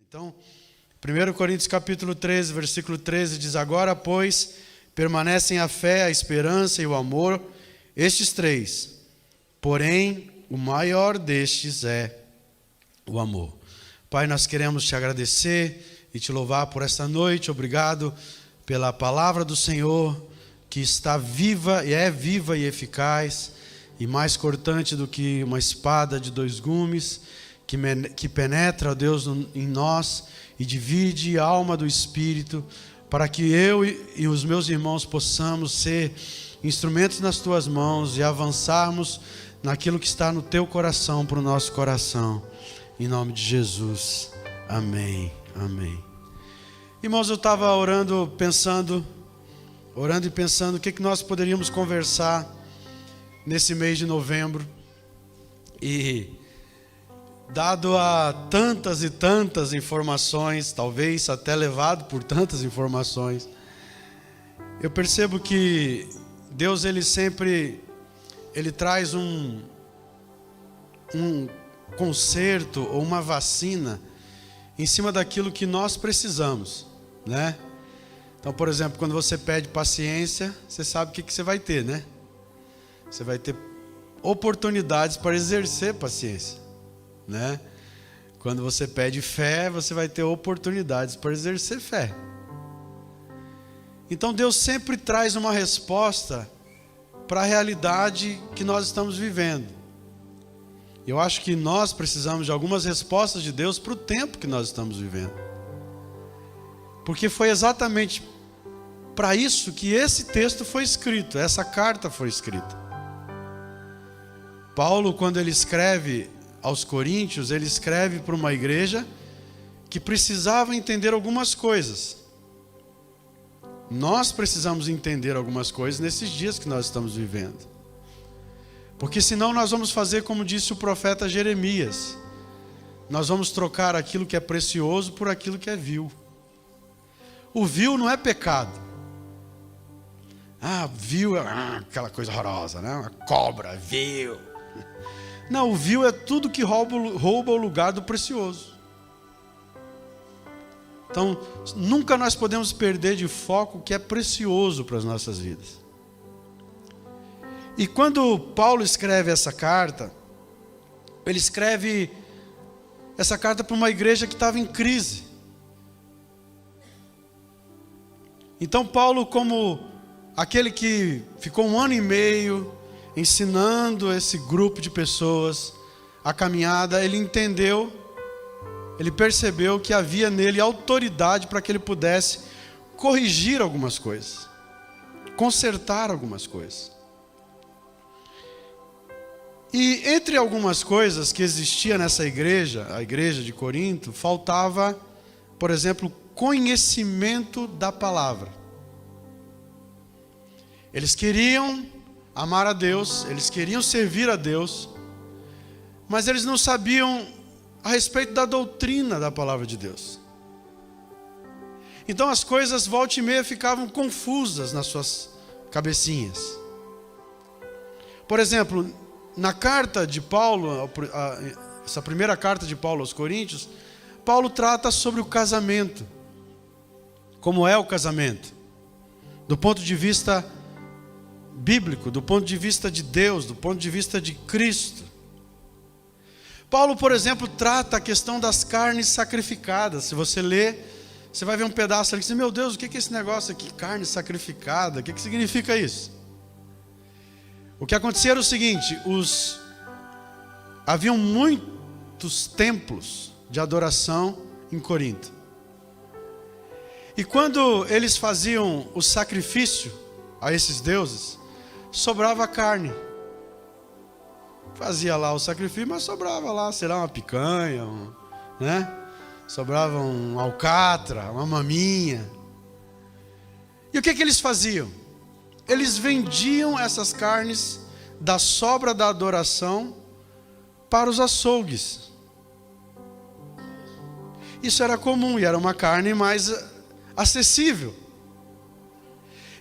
Então, 1 Coríntios capítulo 13, versículo 13 diz: agora, pois, permanecem a fé, a esperança e o amor, estes três. Porém, o maior destes é o amor. Pai, nós queremos te agradecer e te louvar por esta noite. Obrigado pela palavra do Senhor, que está viva e eficaz, e mais cortante do que uma espada de dois gumes, que penetra, ó Deus, em nós e divide a alma do Espírito, para que eu e os meus irmãos possamos ser instrumentos nas tuas mãos e avançarmos naquilo que está no teu coração para o nosso coração. Em nome de Jesus. Amém. Amém. Irmãos, eu estava orando e pensando o que nós poderíamos conversar nesse mês de novembro. E dado a tantas e tantas informações, talvez até levado por tantas informações, eu percebo que Deus, Ele traz um conserto ou uma vacina em cima daquilo que nós precisamos, né? Então, por exemplo, quando você pede paciência, você sabe o que você vai ter, né? Você vai ter oportunidades para exercer paciência, né? Quando você pede fé, você vai ter oportunidades para exercer fé. Então Deus sempre traz uma resposta para a realidade que nós estamos vivendo. Eu acho que nós precisamos de algumas respostas de Deus para o tempo que nós estamos vivendo. Porque foi exatamente para isso que esse texto foi escrito, essa carta foi escrita. Paulo, quando ele escreve aos Coríntios, ele escreve para uma igreja que precisava entender algumas coisas. Nós precisamos entender algumas coisas nesses dias que nós estamos vivendo. Porque senão nós vamos fazer como disse o profeta Jeremias. Nós vamos trocar aquilo que é precioso por aquilo que é vil. O vil não é pecado. Vil é aquela coisa horrorosa, né? Uma cobra, vil. Não, o vil é tudo que rouba o lugar do precioso. Então, nunca nós podemos perder de foco o que é precioso para as nossas vidas. E quando Paulo escreve essa carta, ele escreve essa carta para uma igreja que estava em crise. Então Paulo, como aquele que ficou 1 ano e meio ensinando esse grupo de pessoas a caminhada, ele entendeu, ele percebeu que havia nele autoridade para que ele pudesse corrigir algumas coisas, consertar algumas coisas. E entre algumas coisas que existia nessa igreja, a igreja de Corinto, faltava, por exemplo, conhecimento da palavra. Eles queriam amar a Deus, eles queriam servir a Deus, mas eles não sabiam a respeito da doutrina da palavra de Deus. Então as coisas volta e meia ficavam confusas nas suas cabecinhas. Por exemplo, na carta de Paulo, essa primeira carta de Paulo aos Coríntios, Paulo trata sobre o casamento. Como é o casamento? Do ponto de vista bíblico, do ponto de vista de Deus, do ponto de vista de Cristo. Paulo, por exemplo, trata a questão das carnes sacrificadas. Se você ler, você vai ver um pedaço ali e diz: meu Deus, o que é esse negócio aqui? Carne sacrificada, o que significa isso? O que acontecia era o seguinte: haviam muitos templos de adoração em Corinto. E quando eles faziam o sacrifício a esses deuses, sobrava carne. Fazia lá o sacrifício, mas sobrava lá, sei lá, uma picanha, né? Sobrava um alcatra, uma maminha. E o que eles faziam? Eles vendiam essas carnes da sobra da adoração para os açougues. Isso era comum e era uma carne mais acessível.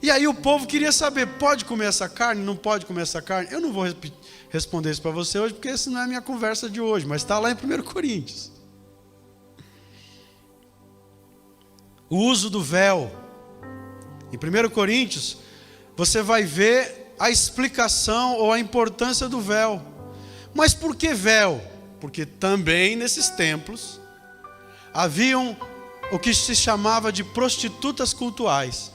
E aí o povo queria saber: pode comer essa carne? Não pode comer essa carne? Eu não vou responder isso para você hoje, porque essa não é a minha conversa de hoje, mas está lá em 1 Coríntios. o uso do véu. Em 1 Coríntios, você vai ver a explicação ou a importância do véu. Mas por que véu? Porque também nesses templos haviam o que se chamava de prostitutas cultuais.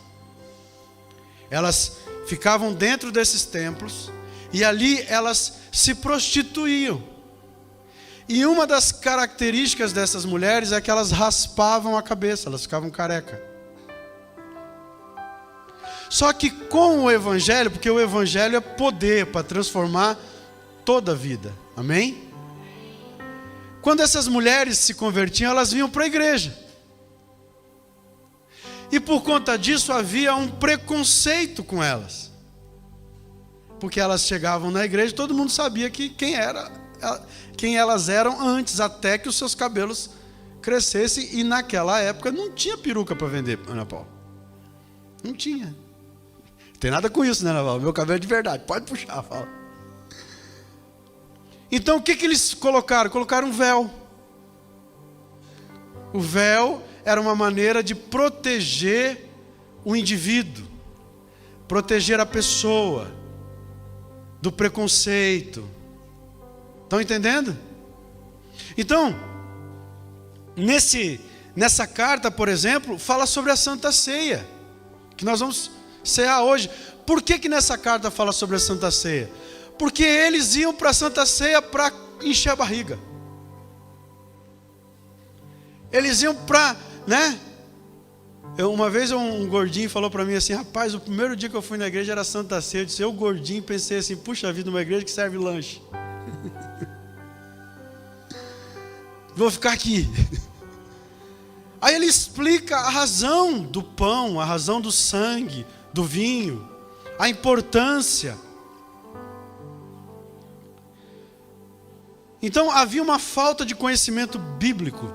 Elas ficavam dentro desses templos e ali elas se prostituíam. E uma das características dessas mulheres é que elas raspavam a cabeça, elas ficavam careca. Só que com o Evangelho, porque o Evangelho é poder para transformar toda a vida, amém? Quando essas mulheres se convertiam, elas vinham para a igreja. E por conta disso havia um preconceito com elas. Porque elas chegavam na igreja, todo mundo sabia quem elas eram antes, até que os seus cabelos crescessem. E naquela época não tinha peruca para vender, Ana Paula. Não tinha. Não tem nada com isso, né, Ana Paula? Meu cabelo é de verdade, pode puxar, fala. Então o que eles colocaram? Colocaram um véu. O véu era uma maneira de proteger o indivíduo, proteger a pessoa do preconceito. Estão entendendo? Então, nessa carta, por exemplo, fala sobre a Santa Ceia, que nós vamos cear hoje. Por que nessa carta fala sobre a Santa Ceia? Porque eles iam para a Santa Ceia para encher a barriga. Eles iam para, né? Uma vez um gordinho falou para mim assim: rapaz, o primeiro dia que eu fui na igreja era Santa Ceia. Eu disse, eu gordinho, pensei assim, puxa vida, uma igreja que serve lanche. Vou ficar aqui. Aí ele explica a razão do pão, a razão do sangue, do vinho, a importância. Então havia uma falta de conhecimento bíblico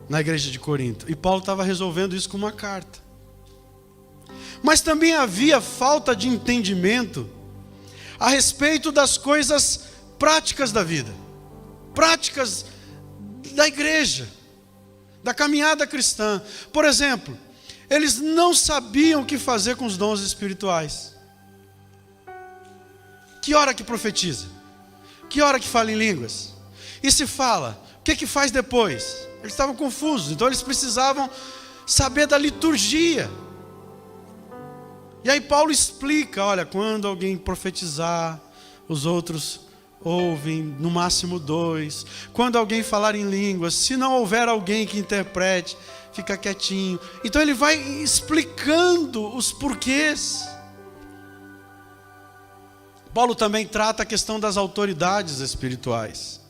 na igreja de Corinto. E Paulo estava resolvendo isso com uma carta. Mas também havia falta de entendimento a respeito das coisas práticas da vida. Práticas da igreja, da caminhada cristã. Por exemplo, eles não sabiam o que fazer com os dons espirituais. Que hora que profetiza? Que hora que fala em línguas? E se fala, o que faz depois? Eles estavam confusos, então eles precisavam saber da liturgia. E aí Paulo explica, olha, quando alguém profetizar, os outros ouvem, no máximo 2. Quando alguém falar em línguas, se não houver alguém que interprete, fica quietinho. Então ele vai explicando os porquês. Paulo também trata a questão das autoridades espirituais.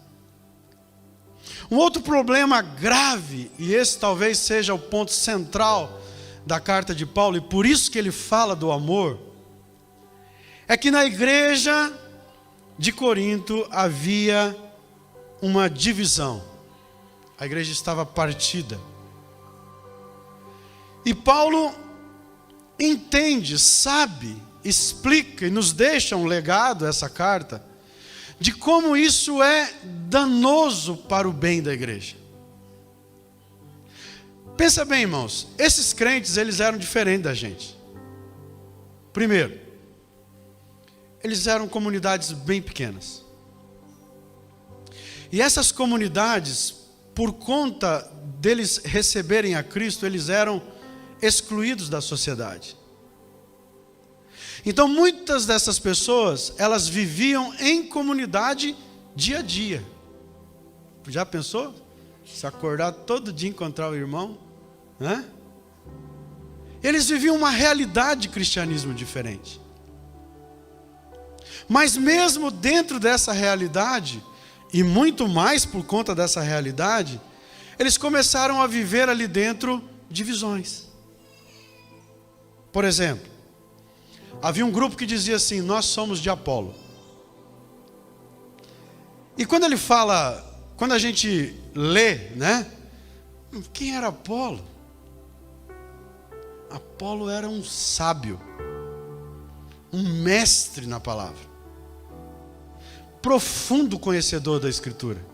Um outro problema grave, e esse talvez seja o ponto central da carta de Paulo, e por isso que ele fala do amor, é que na igreja de Corinto havia uma divisão. A igreja estava partida. E Paulo entende, sabe, explica e nos deixa um legado, essa carta, de como isso é danoso para o bem da igreja. Pensa bem, irmãos, esses crentes, eles eram diferentes da gente. Primeiro, eles eram comunidades bem pequenas. E essas comunidades, por conta deles receberem a Cristo, eles eram excluídos da sociedade. Então muitas dessas pessoas, elas viviam em comunidade dia a dia. Já pensou? Se acordar todo dia e encontrar o irmão, né? Eles viviam uma realidade de cristianismo diferente. Mas mesmo dentro dessa realidade, e muito mais por conta dessa realidade, eles começaram a viver ali dentro divisões. Por exemplo, havia um grupo que dizia assim: nós somos de Apolo. E quando ele fala, quando a gente lê, né? Quem era Apolo? Apolo era um sábio, um mestre na palavra, profundo conhecedor da Escritura.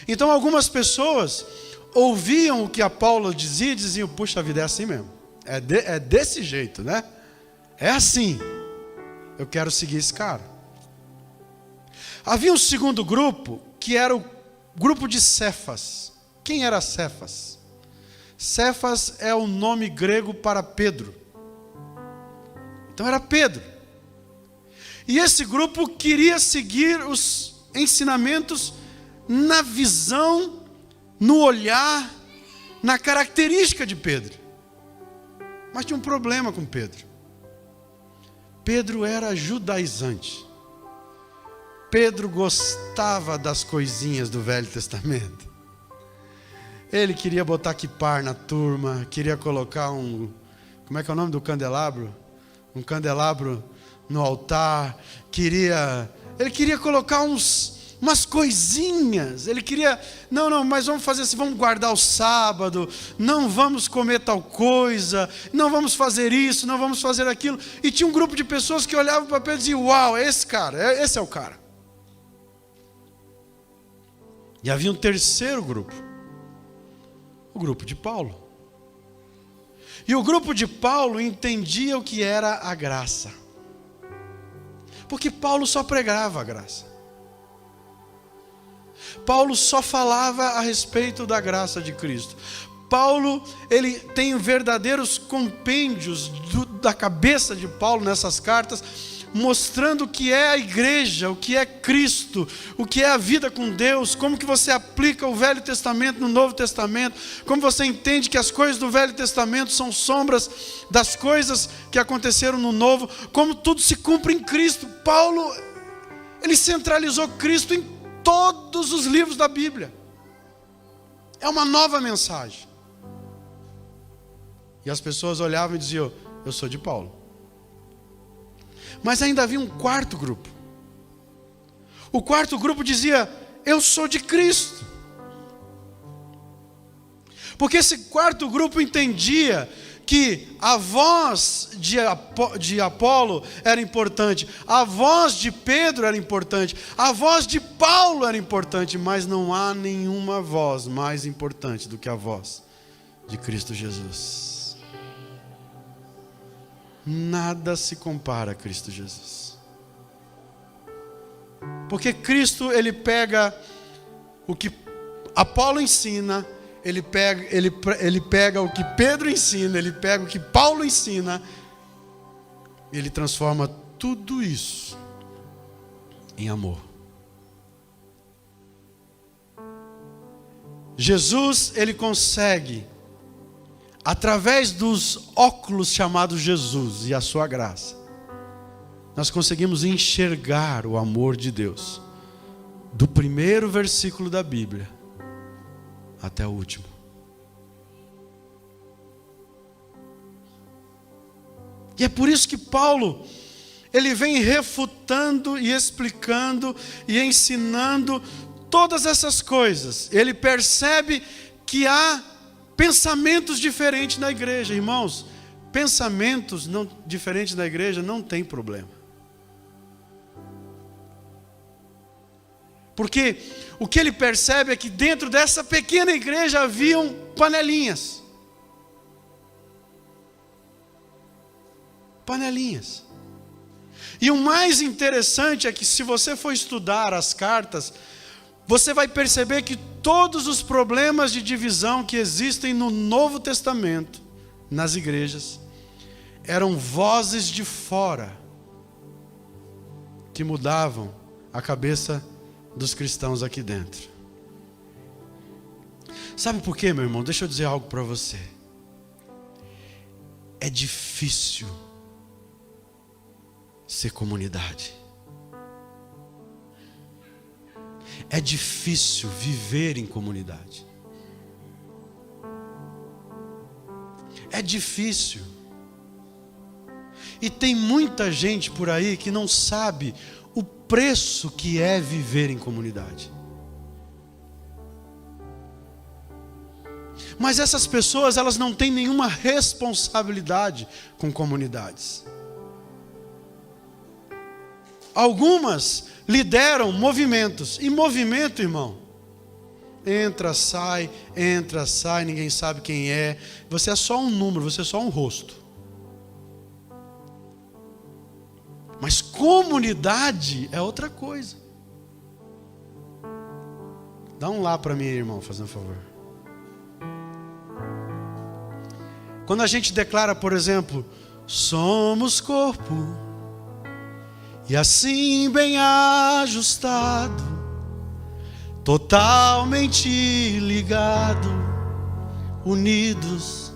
Então algumas pessoas ouviam o que Apolo dizia e diziam: puxa vida, é assim mesmo. É desse jeito, né? É assim. Eu quero seguir esse cara. Havia um segundo grupo, que era o grupo de Cefas. Quem era Cefas? Cefas é o nome grego para Pedro. Então era Pedro. E esse grupo queria seguir os ensinamentos na visão, no olhar, na característica de Pedro. Mas tinha um problema com Pedro. Pedro era judaizante. Pedro gostava das coisinhas do Velho Testamento. Ele queria botar quipar na turma, queria colocar como é que é o nome do candelabro? Um candelabro no altar. Ele queria colocar umas coisinhas. Ele queria, não, mas vamos fazer assim, vamos guardar o sábado, não vamos comer tal coisa, não vamos fazer isso, não vamos fazer aquilo. E tinha um grupo de pessoas que olhavam para Pedro e diziam: uau, é esse cara, esse é o cara. E havia um terceiro grupo, o grupo de Paulo. E o grupo de Paulo entendia o que era a graça, porque Paulo só pregava a graça. Paulo só falava a respeito da graça de Cristo. Paulo, ele tem verdadeiros compêndios da cabeça de Paulo nessas cartas, mostrando o que é a igreja, o que é Cristo, o que é a vida com Deus, como que você aplica o Velho Testamento no Novo Testamento, como você entende que as coisas do Velho Testamento são sombras das coisas que aconteceram no Novo, como tudo se cumpre em Cristo. Paulo, ele centralizou Cristo em todos os livros da Bíblia. É uma nova mensagem. E as pessoas olhavam e diziam: eu sou de Paulo. Mas ainda havia um quarto grupo. O quarto grupo dizia: eu sou de Cristo. Porque esse quarto grupo entendia que a voz de Apolo era importante, a voz de Pedro era importante, a voz de Paulo era importante, mas não há nenhuma voz mais importante do que a voz de Cristo Jesus. Nada se compara a Cristo Jesus. Porque Cristo, ele pega o que Apolo ensina, ele pega o que Pedro ensina, ele pega o que Paulo ensina, ele transforma tudo isso em amor. Jesus, ele consegue, através dos óculos chamados Jesus e a sua graça, nós conseguimos enxergar o amor de Deus, do primeiro versículo da Bíblia até o último. E é por isso que Paulo, ele vem refutando e explicando e ensinando todas essas coisas. Ele percebe que há pensamentos diferentes na igreja. Irmãos, pensamentos diferentes na igreja não tem problema. Porque o que ele percebe é que dentro dessa pequena igreja haviam panelinhas. Panelinhas. E o mais interessante é que, se você for estudar as cartas, você vai perceber que todos os problemas de divisão que existem no Novo Testamento, nas igrejas, eram vozes de fora que mudavam a cabeça dos cristãos aqui dentro. Sabe por quê, meu irmão? Deixa eu dizer algo para você. É difícil ser comunidade. É difícil viver em comunidade. É difícil. E tem muita gente por aí que não sabe o preço que é viver em comunidade. Mas essas pessoas, elas não têm nenhuma responsabilidade com comunidades. Algumas lideram movimentos. E movimento, irmão, entra, sai, ninguém sabe quem é. Você é só um número, você é só um rosto. Mas comunidade é outra coisa. Dá um lá para mim, irmão, fazendo um favor. Quando a gente declara, por exemplo, somos corpo, e assim bem ajustado, totalmente ligado, unidos,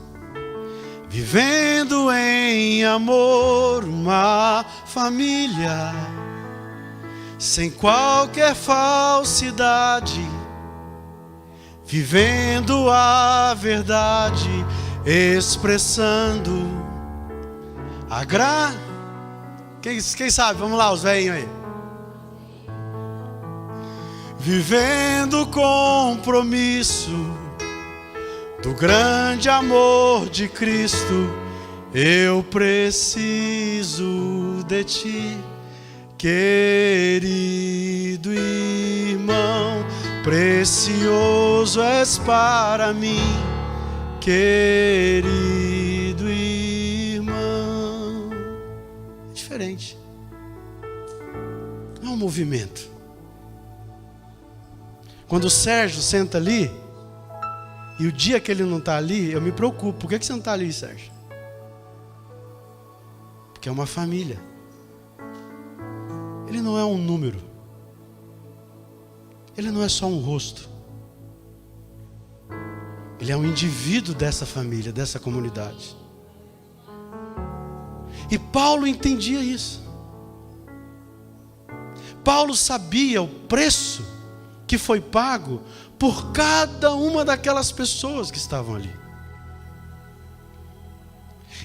vivendo em amor, uma família, sem qualquer falsidade, vivendo a verdade, expressando a Quem sabe? Vamos lá, os velhinhos aí. Vivendo o compromisso do grande amor de Cristo, eu preciso de ti, querido irmão, precioso és para mim, querido irmão. É diferente. Não é um movimento. Quando o Sérgio senta ali, e o dia que ele não está ali, eu me preocupo. Por que você não está ali, Sérgio? Porque é uma família. Ele não é um número. Ele não é só um rosto. Ele é um indivíduo dessa família, dessa comunidade. E Paulo entendia isso. Paulo sabia o preço que foi pago por cada uma daquelas pessoas que estavam ali.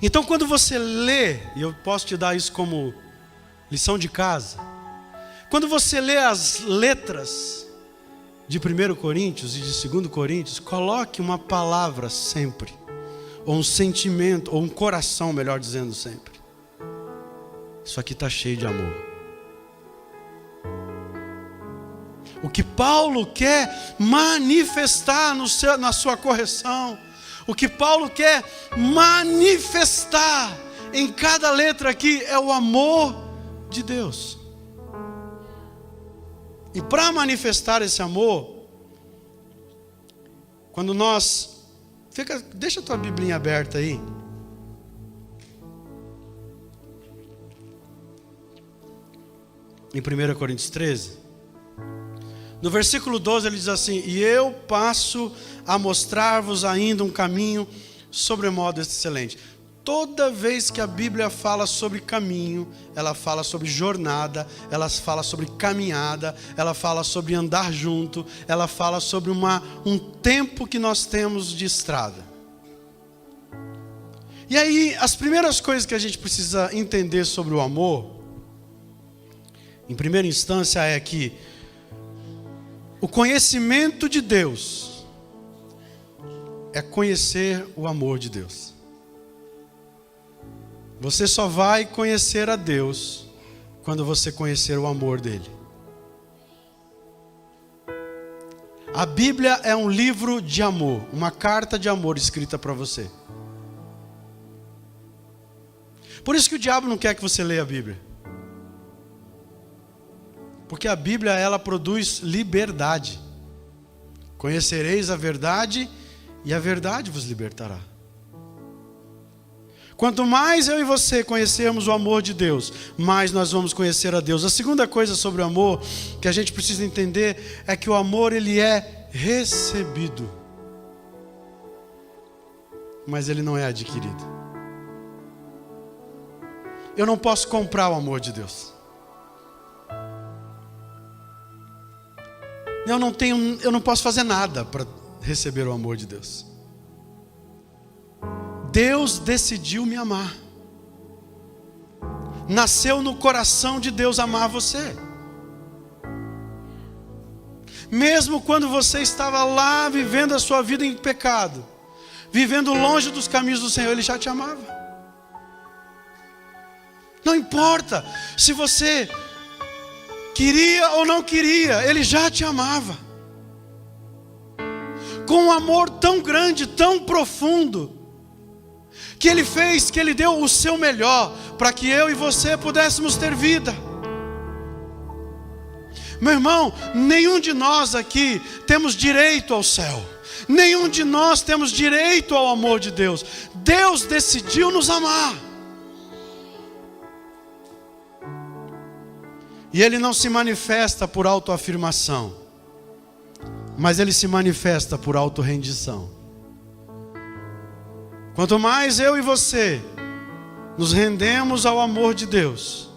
Então, quando você lê, e eu posso te dar isso como lição de casa, quando você lê as letras de 1 Coríntios e de 2 Coríntios, coloque uma palavra sempre, ou um sentimento, ou um coração, melhor dizendo, sempre. Isso aqui está cheio de amor. O que Paulo quer manifestar na sua correção, o que Paulo quer manifestar em cada letra aqui é o amor de Deus. E para manifestar esse amor, quando nós... deixa a tua Biblinha aberta aí. Em 1 Coríntios 13. No versículo 12 ele diz assim: e eu passo a mostrar-vos ainda um caminho sobremodo excelente. Toda vez que a Bíblia fala sobre caminho, ela fala sobre jornada, ela fala sobre caminhada, ela fala sobre andar junto, ela fala sobre um tempo que nós temos de estrada. E aí, as primeiras coisas que a gente precisa entender sobre o amor, em primeira instância, é que o conhecimento de Deus é conhecer o amor de Deus. Você só vai conhecer a Deus quando você conhecer o amor dele. A Bíblia é um livro de amor, uma carta de amor escrita para você. Por isso que o diabo não quer que você leia a Bíblia. Porque a Bíblia, ela produz liberdade. Conhecereis a verdade e a verdade vos libertará. Quanto mais eu e você conhecermos o amor de Deus, mais nós vamos conhecer a Deus. A segunda coisa sobre o amor que a gente precisa entender é que o amor, ele é recebido, mas ele não é adquirido. Eu não posso comprar o amor de Deus. Eu não posso fazer nada para receber o amor de Deus. Deus decidiu me amar. Nasceu no coração de Deus amar você. Mesmo quando você estava lá vivendo a sua vida em pecado, vivendo longe dos caminhos do Senhor, Ele já te amava. Não importa se você queria ou não queria, Ele já te amava. com um amor tão grande, tão profundo, que Ele fez, que Ele deu o seu melhor, para que eu e você pudéssemos ter vida. Meu irmão, nenhum de nós aqui temos direito ao céu. Nenhum de nós temos direito ao amor de Deus. Deus decidiu nos amar. E Ele não se manifesta por autoafirmação, mas Ele se manifesta por autorrendição. Quanto mais eu e você nos rendemos ao amor de Deus,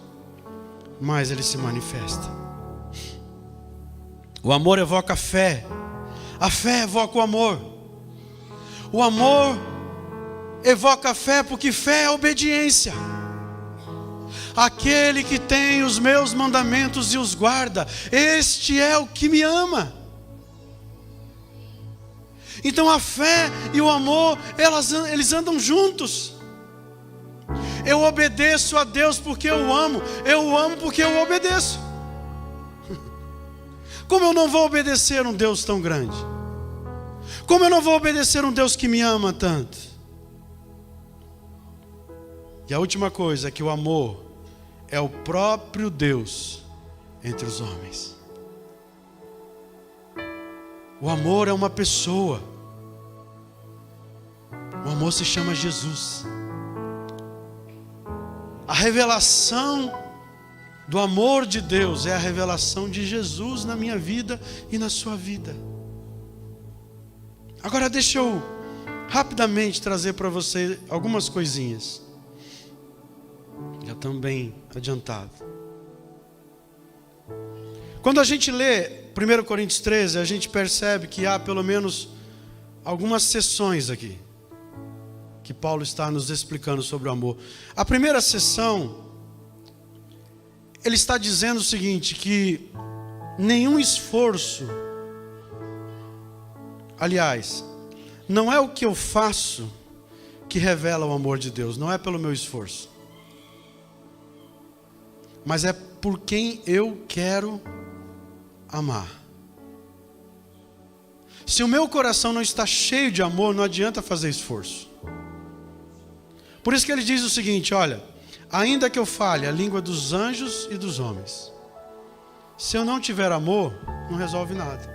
mais Ele se manifesta. O amor evoca fé. A fé evoca o amor. O amor evoca a fé, porque fé é obediência. Aquele que tem os meus mandamentos e os guarda, este é o que me ama. Então a fé e o amor, eles andam juntos. Eu obedeço a Deus porque eu amo porque eu obedeço. Como eu não vou obedecer um Deus tão grande? Como eu não vou obedecer um Deus que me ama tanto? E a última coisa é que o amor é o próprio Deus entre os homens. O amor é uma pessoa. O amor se chama Jesus. A revelação do amor de Deus é a revelação de Jesus na minha vida e na sua vida. Agora deixa eu rapidamente trazer para você algumas coisinhas. Já estamos bem adiantado. Quando a gente lê 1 Coríntios 13, a gente percebe que há pelo menos algumas sessões aqui que Paulo está nos explicando sobre o amor. A primeira sessão, ele está dizendo o seguinte, que nenhum esforço, aliás, não é o que eu faço que revela o amor de Deus, não é pelo meu esforço, mas é por quem eu quero amar. Se o meu coração não está cheio de amor, não adianta fazer esforço. Por isso que ele diz o seguinte, olha, ainda que eu fale a língua dos anjos e dos homens, se eu não tiver amor, não resolve nada.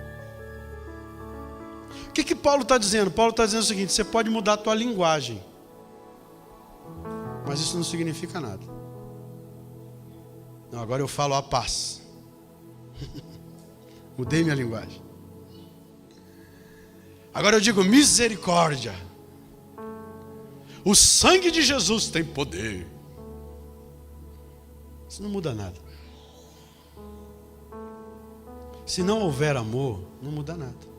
O que Paulo está dizendo? Paulo está dizendo o seguinte, você pode mudar a tua linguagem, mas isso não significa nada. Não, agora eu falo a paz. Mudei minha linguagem. Agora eu digo misericórdia. O sangue de Jesus tem poder. Isso não muda nada. Se não houver amor, não muda nada.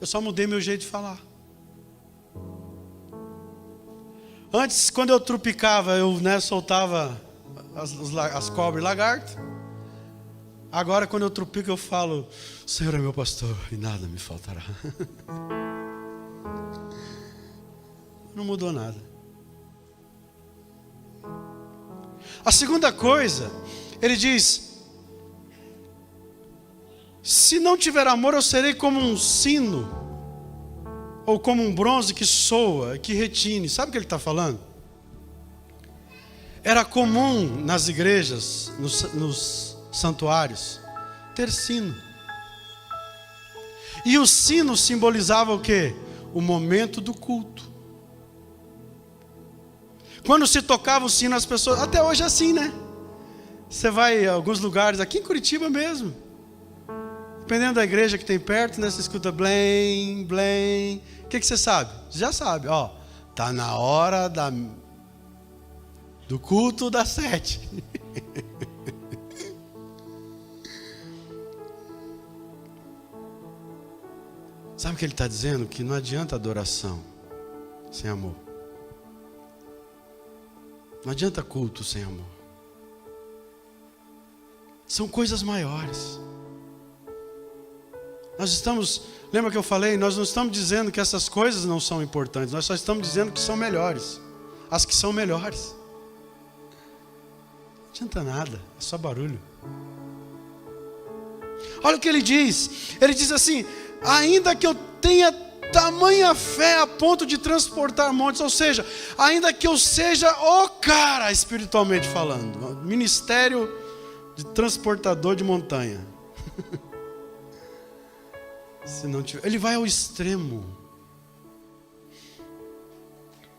Eu só mudei meu jeito de falar. Antes, quando eu trupicava, eu soltava as cobras e lagarto. Agora, quando eu trupico, eu falo, o Senhor é meu pastor e nada me faltará. Não mudou nada. A segunda coisa, ele diz, se não tiver amor, eu serei como um sino, ou como um bronze que soa, que retine. Sabe o que ele está falando? Era comum nas igrejas, nos santuários, ter sino. E o sino simbolizava o quê? O momento do culto. Quando se tocava o sino, as pessoas, até hoje é assim, né? Você vai em alguns lugares, aqui em Curitiba mesmo, dependendo da igreja que tem perto, né? Você escuta blém, blém. O que você sabe? Você já sabe, ó. Tá na hora do culto das 7. Sabe o que ele está dizendo? Que não adianta adoração sem amor. Não adianta culto sem amor. São coisas maiores. Nós estamos, lembra que eu falei? Nós não estamos dizendo que essas coisas não são importantes. Nós só estamos dizendo que são melhores. As que são melhores. Não adianta nada, é só barulho. Olha o que ele diz. Ele diz assim: ainda que eu tenha tamanha fé a ponto de transportar montes, ou seja, ainda que eu seja o cara, espiritualmente falando, ministério de transportador de montanha. Se não tiver, ele vai ao extremo.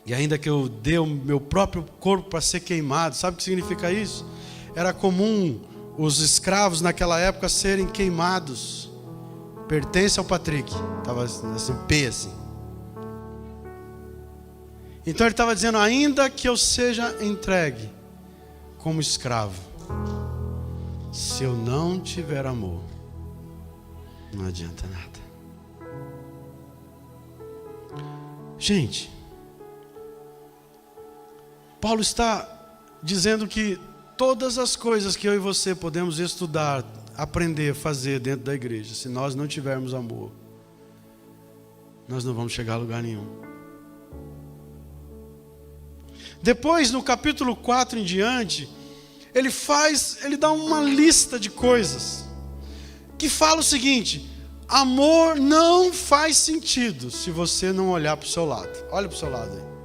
E ainda que eu dê o meu próprio corpo para ser queimado, sabe o que significa isso? Era comum os escravos naquela época serem queimados. Pertence ao Patrick. Estava assim, P assim. Então ele estava dizendo: ainda que eu seja entregue como escravo, se eu não tiver amor, não adianta nada. Gente, Paulo está dizendo que todas as coisas que eu e você podemos estudar, aprender, fazer dentro da igreja, se nós não tivermos amor, nós não vamos chegar a lugar nenhum. Depois, no capítulo 4 em diante, ele dá uma lista de coisas que fala o seguinte: amor não faz sentido se você não olhar para o seu lado. Olha para o seu lado aí.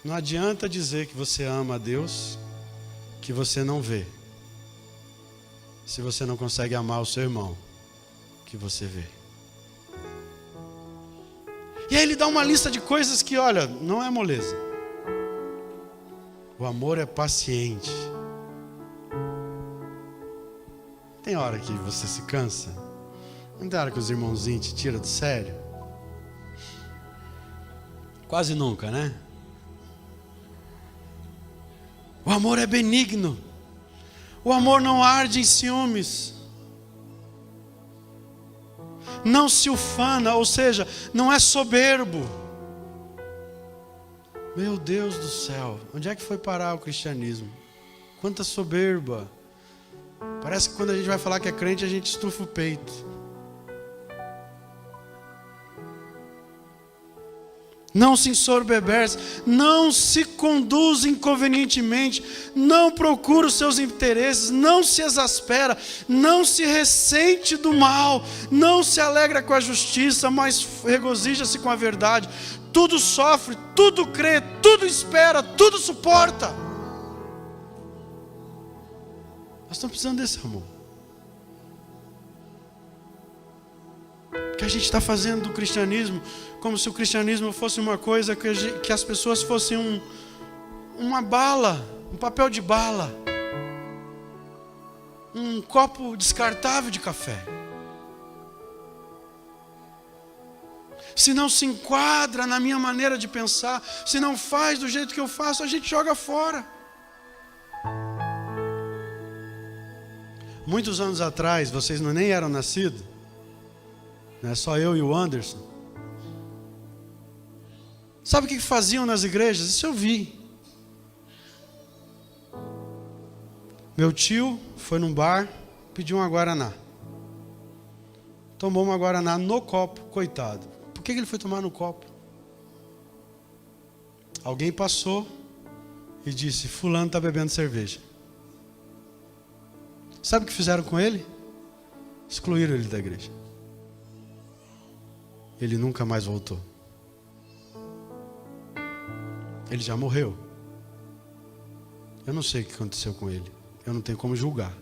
Não adianta dizer que você ama a Deus, que você não vê, se você não consegue amar o seu irmão, que você vê. E aí ele dá uma lista de coisas que, olha, não é moleza. O amor é paciente. Tem hora que você se cansa? Não tem hora que os irmãozinhos te tiram do sério? Quase nunca, né? O amor é benigno. O amor não arde em ciúmes. Não se ufana, ou seja, não é soberbo. Meu Deus do céu, onde é que foi parar o cristianismo? Quanta soberba. Parece que quando a gente vai falar que é crente, a gente estufa o peito. Não se ensoberbece, não se conduz inconvenientemente, não procura os seus interesses, não se exaspera, não se ressente do mal, não se alegra com a justiça, mas regozija-se com a verdade. Tudo sofre, tudo crê, tudo espera, tudo suporta. Nós estamos precisando desse amor. Que a gente está fazendo do cristianismo como se o cristianismo fosse uma coisa que as pessoas fossem uma bala, um papel de bala, um copo descartável de café. Se não se enquadra na minha maneira de pensar, se não faz do jeito que eu faço, a gente joga fora. Muitos anos atrás, vocês nem eram nascidos, né? Só eu e o Anderson. Sabe o que faziam nas igrejas? Isso eu vi. Meu tio foi num bar, pediu uma guaraná. Tomou uma guaraná no copo, coitado. Por que ele foi tomar no copo? Alguém passou e disse: fulano está bebendo cerveja. Sabe o que fizeram com ele? Excluíram ele da igreja. Ele nunca mais voltou. Ele já morreu. Eu não sei o que aconteceu com ele. Eu não tenho como julgar.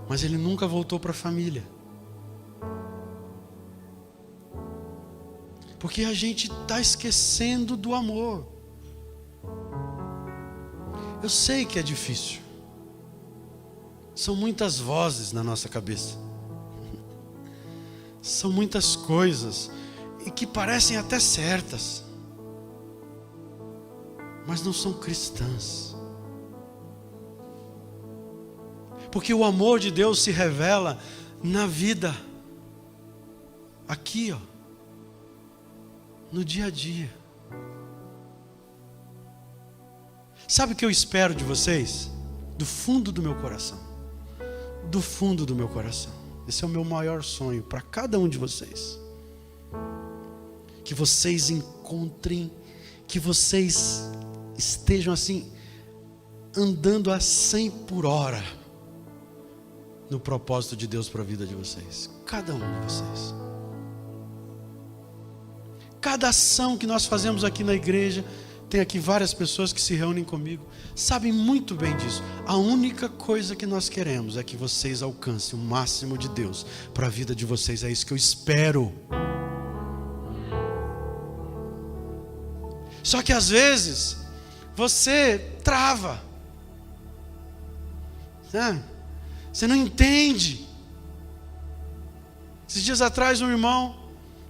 Mas ele nunca voltou para a família. Porque a gente está esquecendo do amor. Eu sei que é difícil. São muitas vozes na nossa cabeça. São muitas coisas e que parecem até certas, mas não são cristãs. Porque o amor de Deus se revela na vida, aqui, ó, no dia a dia. Sabe o que eu espero de vocês? Do fundo do meu coração. Do fundo do meu coração. Esse é o meu maior sonho para cada um de vocês. Que vocês encontrem, que vocês estejam assim, andando a 100 por hora no propósito de Deus para a vida de vocês. Cada um de vocês. Cada ação que nós fazemos aqui na igreja, tem aqui várias pessoas que se reúnem comigo, sabem muito bem disso. A única coisa que nós queremos é que vocês alcancem o máximo de Deus para a vida de vocês. É isso que eu espero. Só que às vezes você trava, né? Você não entende. Esses dias atrás, um irmão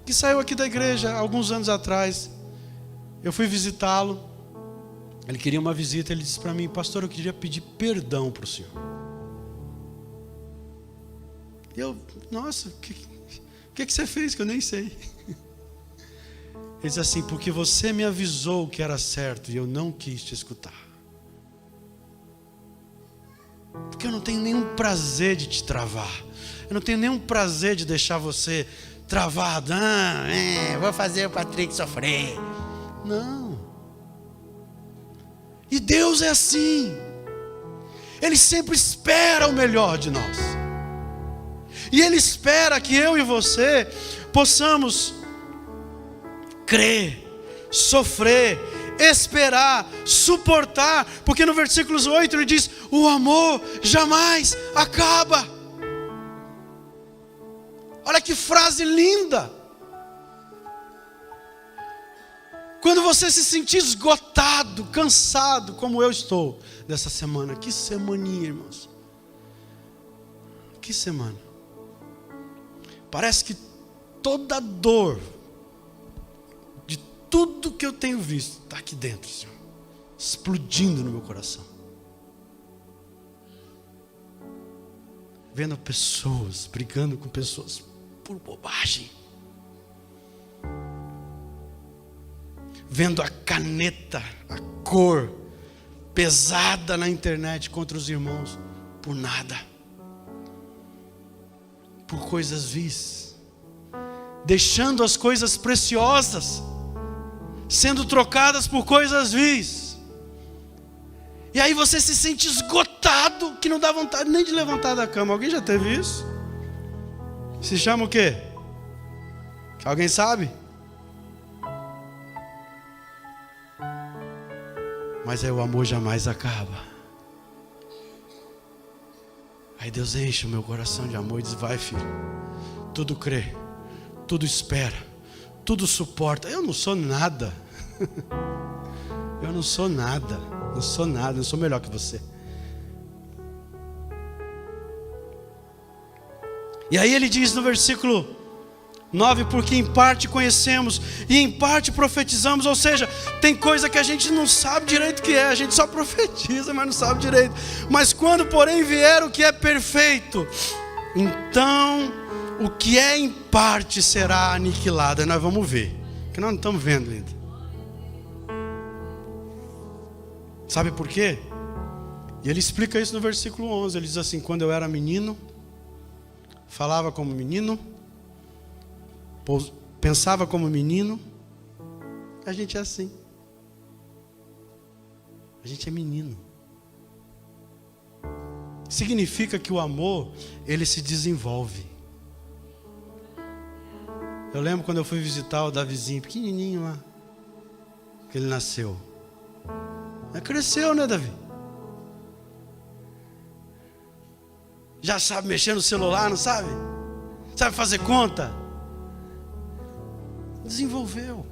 que saiu aqui da igreja, alguns anos atrás, eu fui visitá-lo. Ele queria uma visita. Ele disse para mim: pastor, eu queria pedir perdão para o senhor. E eu, nossa, o que você fez que eu nem sei? Ele disse assim: porque você me avisou que era certo e eu não quis te escutar. Porque eu não tenho nenhum prazer de te travar. Eu não tenho nenhum prazer de deixar você travado. Vou fazer o Patrick sofrer. Não. E Deus é assim. Ele sempre espera o melhor de nós. E Ele espera que eu e você possamos crer, sofrer, esperar, suportar. Porque no versículo 8 ele diz: o amor jamais acaba. Olha que frase linda. Quando você se sentir esgotado, cansado, como eu estou dessa semana. Que semaninha, irmãos. Que semana. Parece que toda a dor de tudo que eu tenho visto está aqui dentro, Senhor, explodindo no meu coração. Vendo pessoas, brigando com pessoas por bobagem. Vendo a caneta, a cor pesada na internet contra os irmãos por nada. Por coisas vis. Deixando as coisas preciosas sendo trocadas por coisas vis. E aí você se sente esgotado, que não dá vontade nem de levantar da cama. Alguém já teve isso? Se chama o quê? Alguém sabe? Mas aí o amor jamais acaba. Aí Deus enche o meu coração de amor e diz: vai, filho, tudo crê, tudo espera, tudo suporta. Eu não sou nada. Eu não sou nada. Não sou nada, não sou melhor que você. E aí ele diz no versículo 9: porque em parte conhecemos e em parte profetizamos. Ou seja, tem coisa que a gente não sabe direito o que é. A gente só profetiza, mas não sabe direito. Mas quando porém vier o que é perfeito, então o que é em parte será aniquilado. Aí nós vamos ver, que nós não estamos vendo ainda. Sabe por quê? E ele explica isso no versículo 11. Ele diz assim: quando eu era menino, falava como menino, pensava como menino. A gente é assim. A gente é menino. Significa que o amor, ele se desenvolve. Eu lembro quando eu fui visitar o Davizinho, pequenininho lá, que ele nasceu. Cresceu, né, Davi? Já sabe mexer no celular, não sabe? Sabe fazer conta? Desenvolveu.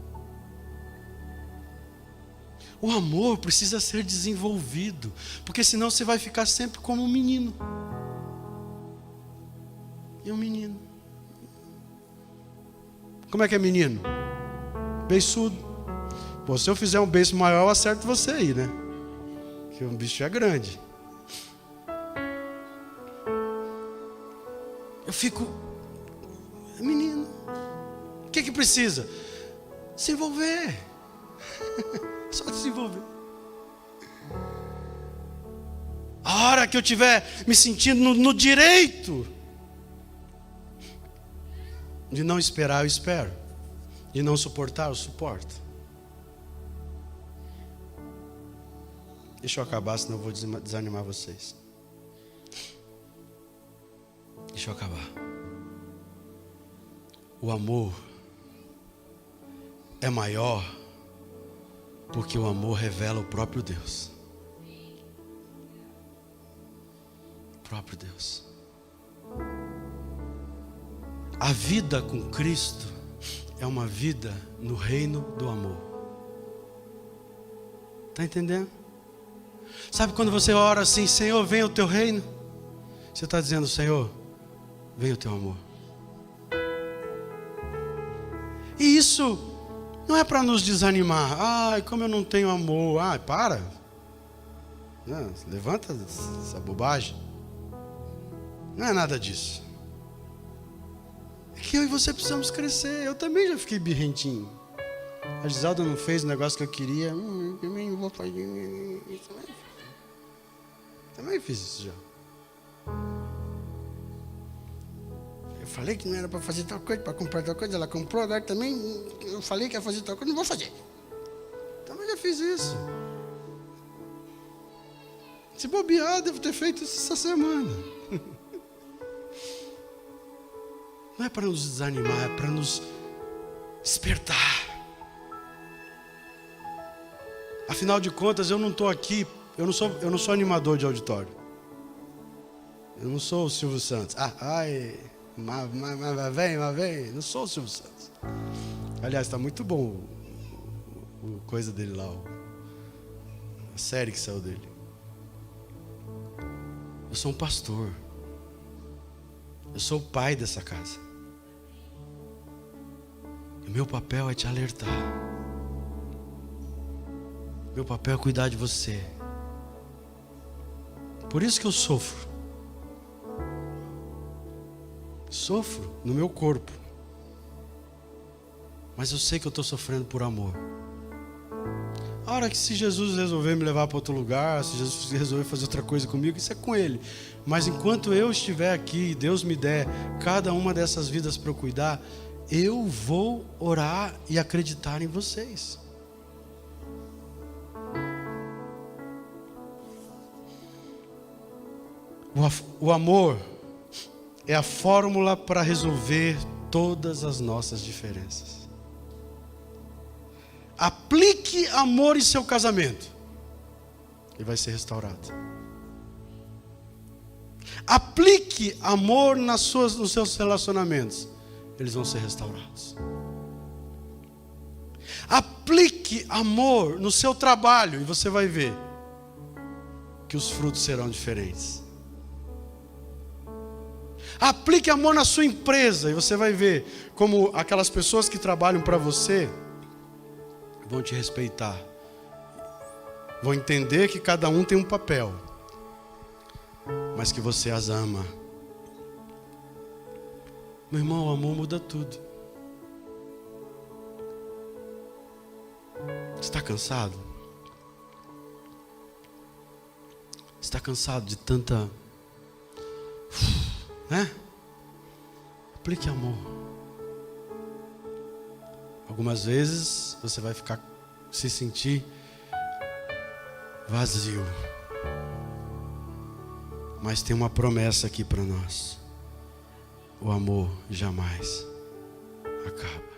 O amor precisa ser desenvolvido, porque senão você vai ficar sempre como um menino. E um menino. Como é que é menino? Beiçudo. Pô, se eu fizer um beijo maior, eu acerto você aí, né? Porque o bicho é grande. Eu fico... menino. O que precisa? Desenvolver. Só desenvolver. A hora que eu estiver me sentindo no direito de não esperar, eu espero. De não suportar, eu suporto. Deixa eu acabar, senão eu vou desanimar vocês. Deixa eu acabar. O amor é maior porque o amor revela o próprio Deus. O próprio Deus. A vida com Cristo é uma vida no reino do amor. Está entendendo? Sabe quando você ora assim, Senhor, venha o teu reino? Você está dizendo, Senhor, venha o teu amor. E isso não é para nos desanimar. Ai, como eu não tenho amor. Ai, para. Não, levanta essa bobagem. Não é nada disso. É que eu e você precisamos crescer. Eu também já fiquei birrentinho. A Gisalda não fez o negócio que eu queria. Eu também não vou fazer. Também fiz isso já. Eu falei que não era para fazer tal coisa, para comprar tal coisa. Ela comprou, agora também eu falei que ia fazer tal coisa, não vou fazer. Também já fiz isso. Se bobear, devo ter feito isso essa semana. Não é para nos desanimar, é para nos despertar. Afinal de contas, eu não estou aqui, eu não sou animador de auditório. Eu não sou o Silvio Santos. Mas vem. Não sou o Silvio Santos. Aliás, está muito bom o coisa dele lá, a série que saiu dele. Eu sou um pastor. Eu sou o pai dessa casa. E meu papel é te alertar. Meu papel é cuidar de você. Por isso que eu sofro. Sofro no meu corpo. Mas eu sei que eu estou sofrendo por amor. A hora que se Jesus resolver me levar para outro lugar, se Jesus resolver fazer outra coisa comigo, isso é com Ele. Mas enquanto eu estiver aqui, Deus me der cada uma dessas vidas para eu cuidar, eu vou orar e acreditar em vocês. O amor é a fórmula para resolver todas as nossas diferenças. Aplique amor em seu casamento e vai ser restaurado. Aplique amor nos seus relacionamentos, eles vão ser restaurados. Aplique amor no seu trabalho e você vai ver que os frutos serão diferentes. Aplique amor na sua empresa e você vai ver como aquelas pessoas que trabalham para você vão te respeitar. Vão entender que cada um tem um papel, mas que você as ama. Meu irmão, o amor muda tudo. Está cansado? Está cansado de tanta... né? Aplique amor. Algumas vezes você vai se sentir vazio. Mas tem uma promessa aqui para nós. O amor jamais acaba.